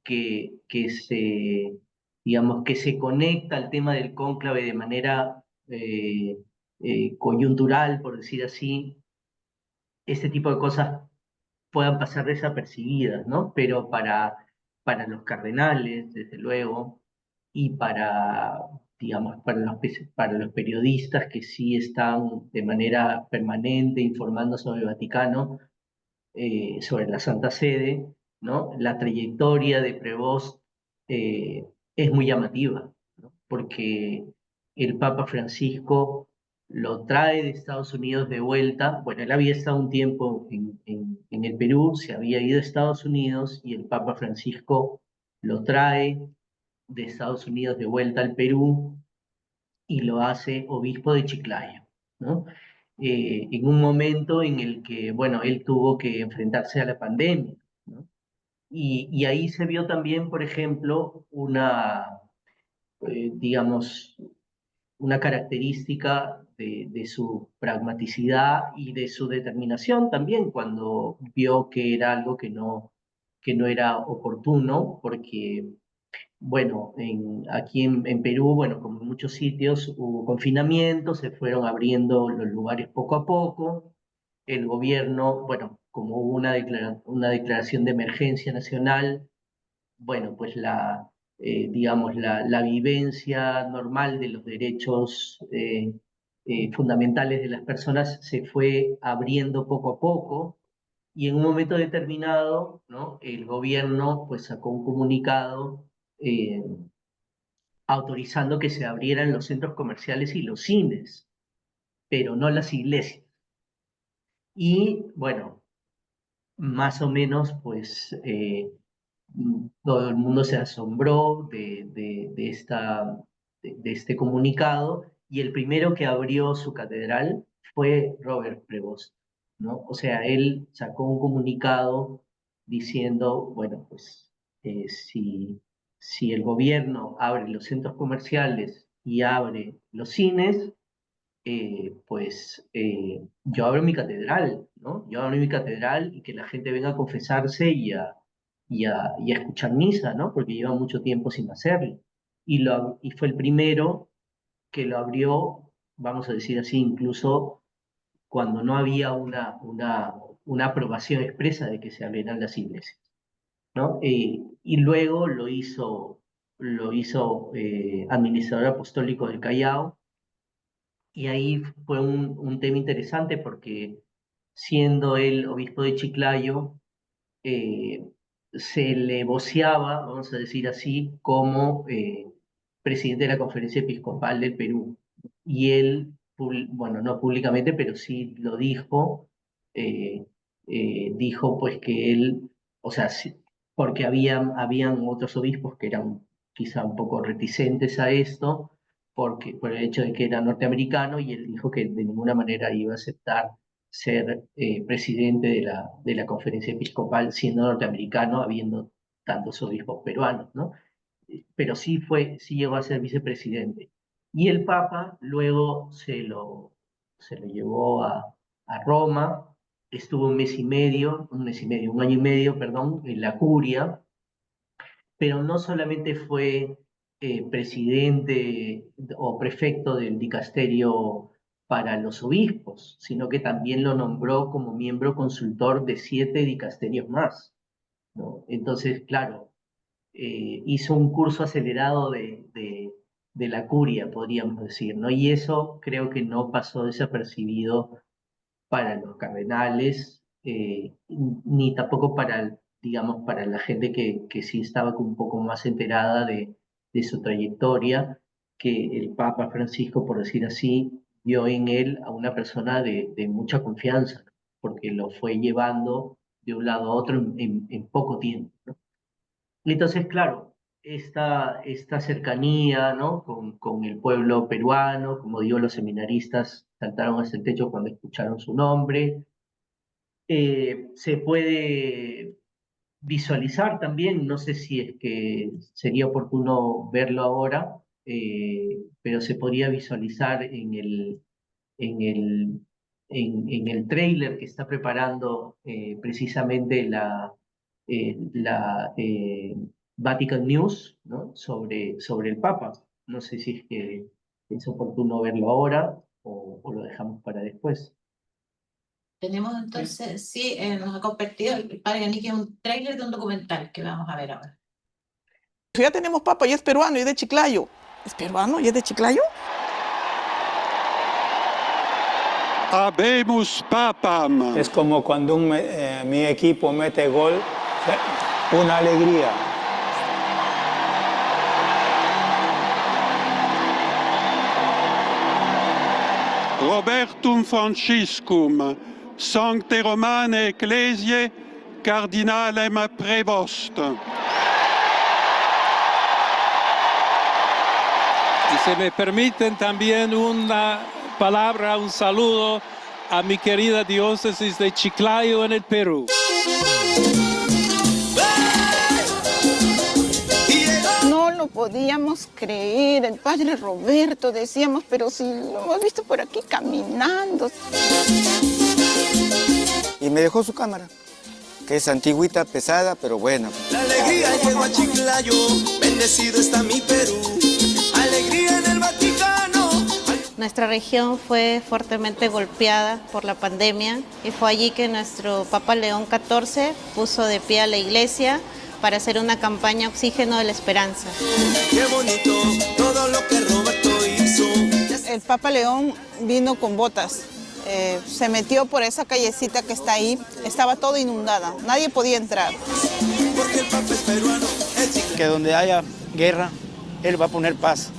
digamos, que se conecta al tema del cónclave de manera coyuntural, por decir así, este tipo de cosas puedan pasar desapercibidas, ¿no? Pero para los cardenales, desde luego, y digamos, para los periodistas que sí están de manera permanente informando sobre el Vaticano, sobre la Santa Sede, ¿no? La trayectoria de Prevost es muy llamativa, ¿no? Porque el Papa Francisco lo trae de Estados Unidos de vuelta. Bueno, él había estado un tiempo en el Perú, se había ido a Estados Unidos y el Papa Francisco lo trae de Estados Unidos de vuelta al Perú y lo hace obispo de Chiclayo, ¿no? En un momento en el que, bueno, él tuvo que enfrentarse a la pandemia, ¿no? Y ahí se vio también, por ejemplo, digamos, una característica de su pragmaticidad y de su determinación también cuando vio que era algo que no era oportuno, porque bueno, aquí en Perú, bueno, como en muchos sitios hubo confinamiento, se fueron abriendo los lugares poco a poco. El gobierno, bueno, como hubo una declaración de emergencia nacional, bueno, pues digamos, la vivencia normal de los derechos fundamentales de las personas se fue abriendo poco a poco, y en un momento determinado, ¿no? El gobierno pues sacó un comunicado eh, autorizando que se abrieran los centros comerciales y los cines, pero no las iglesias. Y bueno, más o menos, pues todo el mundo se asombró de este comunicado, y el primero que abrió su catedral fue Robert Prevost, ¿no? O sea, él sacó un comunicado diciendo, bueno, pues si el gobierno abre los centros comerciales y abre los cines, yo abro mi catedral, ¿no? Yo abro mi catedral y que la gente venga a confesarse y a escuchar misa, ¿no? Porque lleva mucho tiempo sin hacerlo. Y fue el primero que lo abrió, vamos a decir así, incluso cuando no había una aprobación expresa de que se abrieran las iglesias. ¿no? Y luego lo hizo administrador apostólico del Callao, y ahí fue un tema interesante porque siendo él obispo de Chiclayo, se le voceaba, vamos a decir así, como presidente de la Conferencia Episcopal del Perú. Y él, bueno, no públicamente, pero sí lo dijo, dijo pues que él, o sea, porque habían otros obispos que eran quizá un poco reticentes a esto, por el hecho de que era norteamericano, y él dijo que de ninguna manera iba a aceptar ser presidente de la conferencia episcopal siendo norteamericano, habiendo tantos obispos peruanos, ¿no? Pero sí llegó a ser vicepresidente. Y el Papa luego se lo llevó a Roma, estuvo un año y medio, perdón, en la curia, pero no solamente fue presidente o prefecto del dicasterio para los obispos, sino que también lo nombró como miembro consultor de 7 dicasterios más, ¿no? Entonces, claro, hizo un curso acelerado de la curia, podríamos decir, ¿no? Y eso creo que no pasó desapercibido para los cardenales, ni tampoco para, digamos, para la gente que sí estaba un poco más enterada de su trayectoria, que el Papa Francisco, por decir así, vio en él a una persona de mucha confianza, ¿no? Porque lo fue llevando de un lado a otro en poco tiempo, ¿no? Y entonces, claro, esta cercanía, ¿no? con el pueblo peruano, como digo, los seminaristas saltaron hasta el techo cuando escucharon su nombre. Se puede visualizar también, no sé si es que sería oportuno verlo ahora, pero se podría visualizar en el tráiler que está preparando precisamente la Vatican News, ¿no? sobre el Papa. No sé si es que es oportuno verlo ahora o lo dejamos para después. Tenemos entonces, sí, nos ha compartido el padre Yannick un tráiler de un documental que vamos a ver ahora. Ya tenemos papa y es peruano y es de Chiclayo. ¿Es peruano y es de Chiclayo? Habemus papam. Es como cuando mi equipo mete gol, una alegría. Robertum Franciscum, Sancte Romane Ecclesiae, Cardinalem Prevost. Y si me permiten también una palabra, un saludo a mi querida diócesis de Chiclayo en el Perú. No lo podíamos creer, el padre Roberto, decíamos, pero si lo hemos visto por aquí caminando. Y me dejó su cámara, que es antigüita, pesada, pero buena. La alegría llegó a Chiclayo, bendecido está mi Perú. Alegría en el Vaticano. Nuestra región fue fuertemente golpeada por la pandemia y fue allí que nuestro Papa León XIV puso de pie a la iglesia para hacer una campaña Oxígeno de la Esperanza. Qué bonito todo lo que Roberto hizo. El Papa León vino con botas, se metió por esa callecita que está ahí, estaba todo inundada, nadie podía entrar. Porque el Papa es peruano, Que donde haya guerra, Él va a poner paz.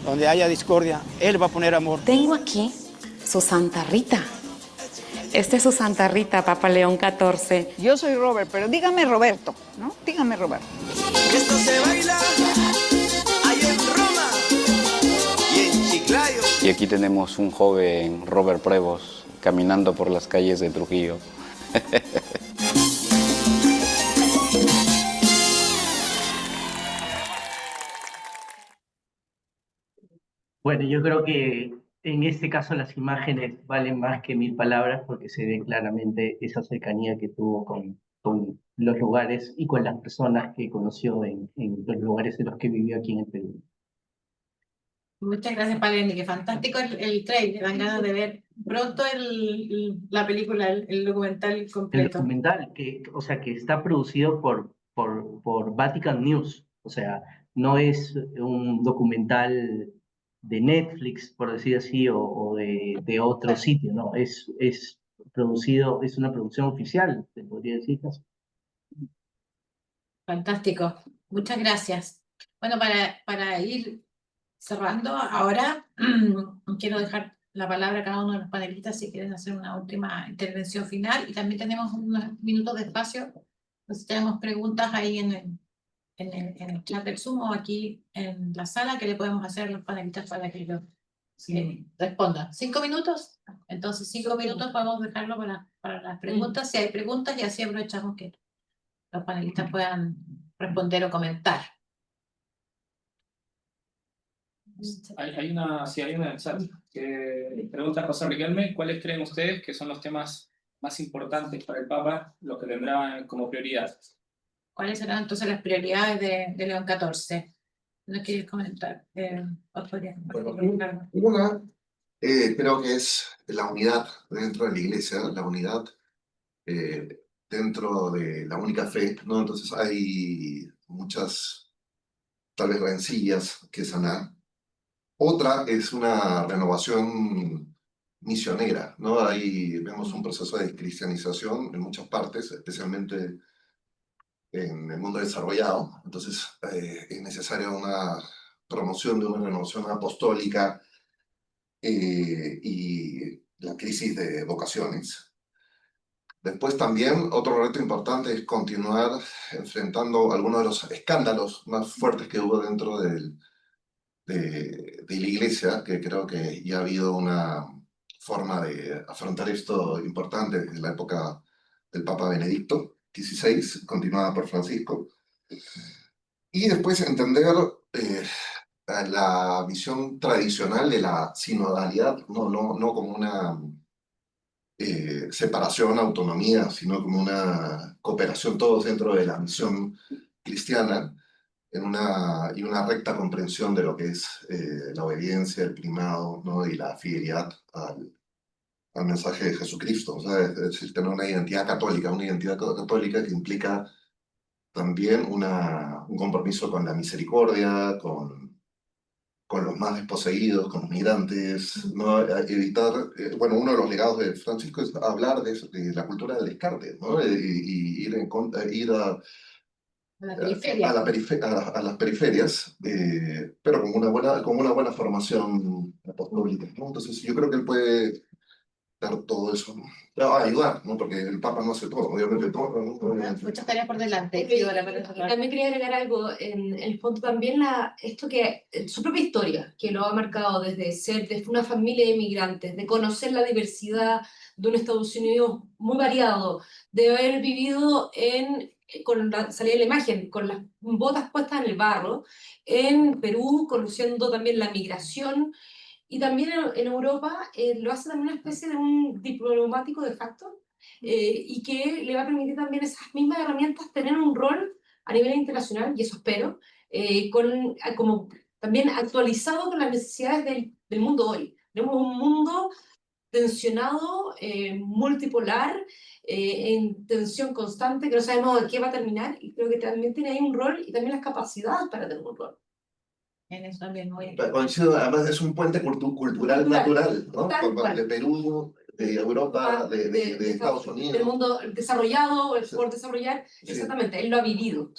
Donde haya discordia, Él va a poner amor. Tengo aquí su Santa Rita. Esta es su Santa Rita, Papa León XIV. Yo soy Robert, pero dígame Roberto, ¿no? Dígame Roberto. esto se baila ahí en Roma y en Chiclayo. Y aquí tenemos un joven, Robert Prevost, caminando por las calles de Trujillo. Bueno, yo creo que en este caso las imágenes valen más que 1000 palabras porque se ve claramente esa cercanía que tuvo con los lugares y con las personas que conoció en los lugares en los que vivió aquí en el Perú. Muchas gracias, padre Yannick. Fantástico el trailer. Dan ganas de ver pronto la película, el documental El completo. documental, o sea, que está producido por por Vatican News, o sea, no es un documental de Netflix, por decir así, o de otro sitio, no, es producido, es una producción oficial, te podría decir. Fantástico, muchas gracias. Bueno, para ir cerrando, ahora quiero dejar la palabra a cada uno de los panelistas si quieren hacer una última intervención final, y también tenemos unos minutos de espacio, pues si tenemos preguntas ahí en el chat del Zoom o aquí en la sala que le podemos hacer a los panelistas para que lo respondan. 5 minutos, entonces 5 minutos podemos dejarlo para las preguntas, si hay preguntas, y así aprovechamos que los panelistas puedan responder o comentar. Hay una en el chat que pregunta José Riquelme: ¿cuáles creen ustedes que son los temas más importantes para el Papa, los que tendrá como prioridad? ¿Cuáles serán entonces las prioridades de León XIV? ¿No quieres comentar? Bueno, una, creo que es la unidad dentro de la Iglesia, la unidad dentro de la única fe, ¿no? Entonces hay muchas, tal vez, rencillas que sanar. Otra es una renovación misionera, ¿no? Ahí vemos un proceso de cristianización en muchas partes, especialmente en el mundo desarrollado. Entonces es necesaria una promoción de una renovación apostólica y la crisis de vocaciones. Después también otro reto importante es continuar enfrentando algunos de los escándalos más fuertes que hubo dentro de la Iglesia, que creo que ya ha habido una forma de afrontar esto importante desde la época del Papa Benedicto XVI, continuada por Francisco. Y después entender la visión tradicional de la sinodalidad, no como una separación, autonomía, sino como una cooperación todos dentro de la misión cristiana, y una recta comprensión de lo que es la obediencia, el primado, ¿no? Y la fidelidad al mensaje de Jesucristo. O sea, es decir, tener una identidad católica que implica también un compromiso con la misericordia, con los más desposeídos, con los migrantes, ¿no? Evitar, bueno, uno de los legados de Francisco es hablar de la cultura del descarte, ¿no? Y ir a las periferias, pero con una buena formación apostólica, ¿no? Entonces yo creo que él puede dar todo eso, ayudar, ¿no? Porque el Papa no hace todo, obviamente todo. Muchas tareas por delante. También quería agregar algo, en el fondo también su propia historia, que lo ha marcado desde ser de una familia de inmigrantes, de conocer la diversidad de un Estados Unidos muy variado, de haber vivido salía la imagen, con las botas puestas en el barro, en Perú, conociendo también la migración, y también en Europa lo hace también una especie de un diplomático de facto, y que le va a permitir también esas mismas herramientas tener un rol a nivel internacional, y eso espero, como también actualizado con las necesidades del mundo hoy. Tenemos un mundo tensionado, multipolar, en tensión constante, que no sabemos de qué va a terminar, y creo que también tiene ahí un rol y también las capacidades para tener un rol. En eso también muy... Coincido, además es un puente cultural natural, ¿no? De Perú, de Europa, de Estados Unidos. Del mundo desarrollado, por desarrollar, exactamente, él lo ha vivido.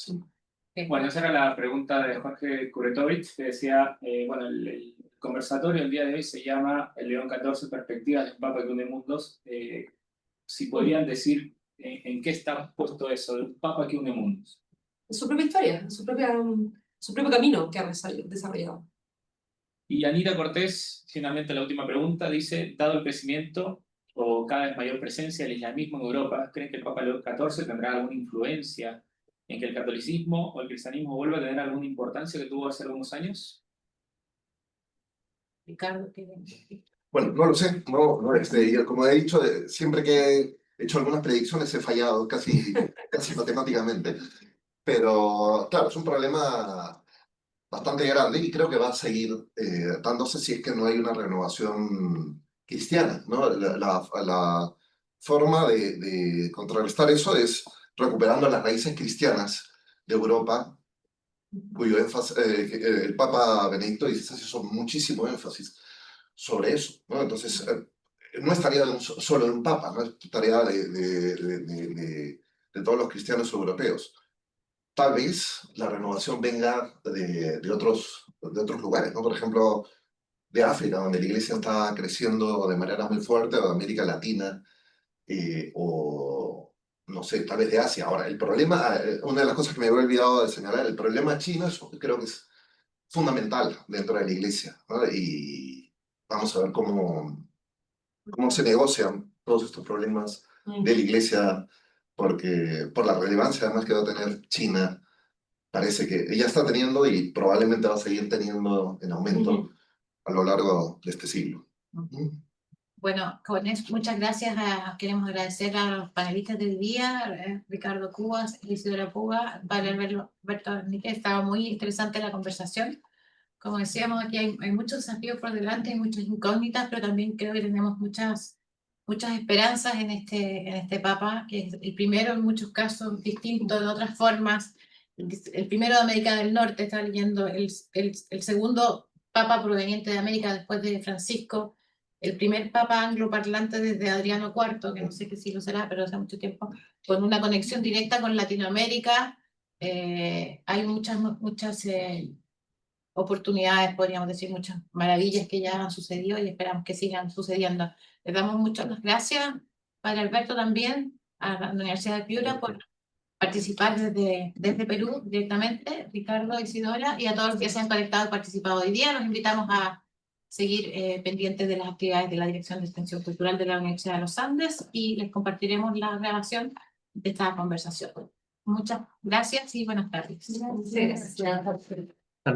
Bueno, esa era la pregunta de Jorge Kuretovich, que decía, bueno, el conversatorio el día de hoy se llama El León XIV, Perspectivas de un Papa que une mundos. Si podrían decir en qué está puesto eso, de un Papa que une mundos. En su propia historia, en su propio camino que ha desarrollado. Y Anita Cortés, finalmente la última pregunta, dice: dado el crecimiento o cada vez mayor presencia del islamismo en Europa, ¿creen que el Papa León XIV tendrá alguna influencia en que el catolicismo o el cristianismo vuelva a tener alguna importancia que tuvo hace algunos años? Ricardo, bueno, no lo sé, como he dicho, siempre que he hecho algunas predicciones he fallado casi matemáticamente, pero claro, es un problema bastante grande y creo que va a seguir dándose si es que no hay una renovación cristiana, ¿no? La forma de contrarrestar eso es recuperando las raíces cristianas de Europa, cuyo énfasis, el Papa Benedicto XVI hizo muchísimo énfasis sobre eso, ¿no? Entonces, no es tarea solo de un Papa, no es tarea de todos los cristianos europeos. Tal vez la renovación venga de otros lugares, ¿no? Por ejemplo, de África, donde la iglesia está creciendo de manera muy fuerte, o de América Latina, o no sé, tal vez de Asia. Ahora, el problema, una de las cosas que me había olvidado de señalar, el problema chino, eso creo que es fundamental dentro de la iglesia, ¿no? Y vamos a ver cómo se negocian todos estos problemas de la iglesia, porque por la relevancia además que va a tener China, parece que ella está teniendo y probablemente va a seguir teniendo en aumento a lo largo de este siglo. Bueno, con eso, muchas gracias. Queremos agradecer a los panelistas del día, Ricardo Cubas, Isidora Puga, Alberto Arnique. Estaba muy interesante la conversación. Como decíamos, aquí hay muchos desafíos por delante, hay muchas incógnitas, pero también creo que tenemos muchas esperanzas en este Papa, que es el primero en muchos casos, distinto de otras formas. El primero de América del Norte, está leyendo, el segundo Papa proveniente de América después de Francisco, el primer Papa angloparlante desde Adriano IV, que no sé qué siglo será, pero hace mucho tiempo, con una conexión directa con Latinoamérica. Hay muchas oportunidades, podríamos decir, muchas maravillas que ya han sucedido y esperamos que sigan sucediendo. Les damos muchas gracias, Padre Alberto, también a la Universidad de Piura por participar desde Perú directamente, Ricardo, Isidora, y a todos los que se han conectado y participado hoy día. Los invitamos a seguir pendientes de las actividades de la Dirección de Extensión Cultural de la Universidad de los Andes y les compartiremos la grabación de esta conversación. Muchas gracias y buenas tardes. Gracias.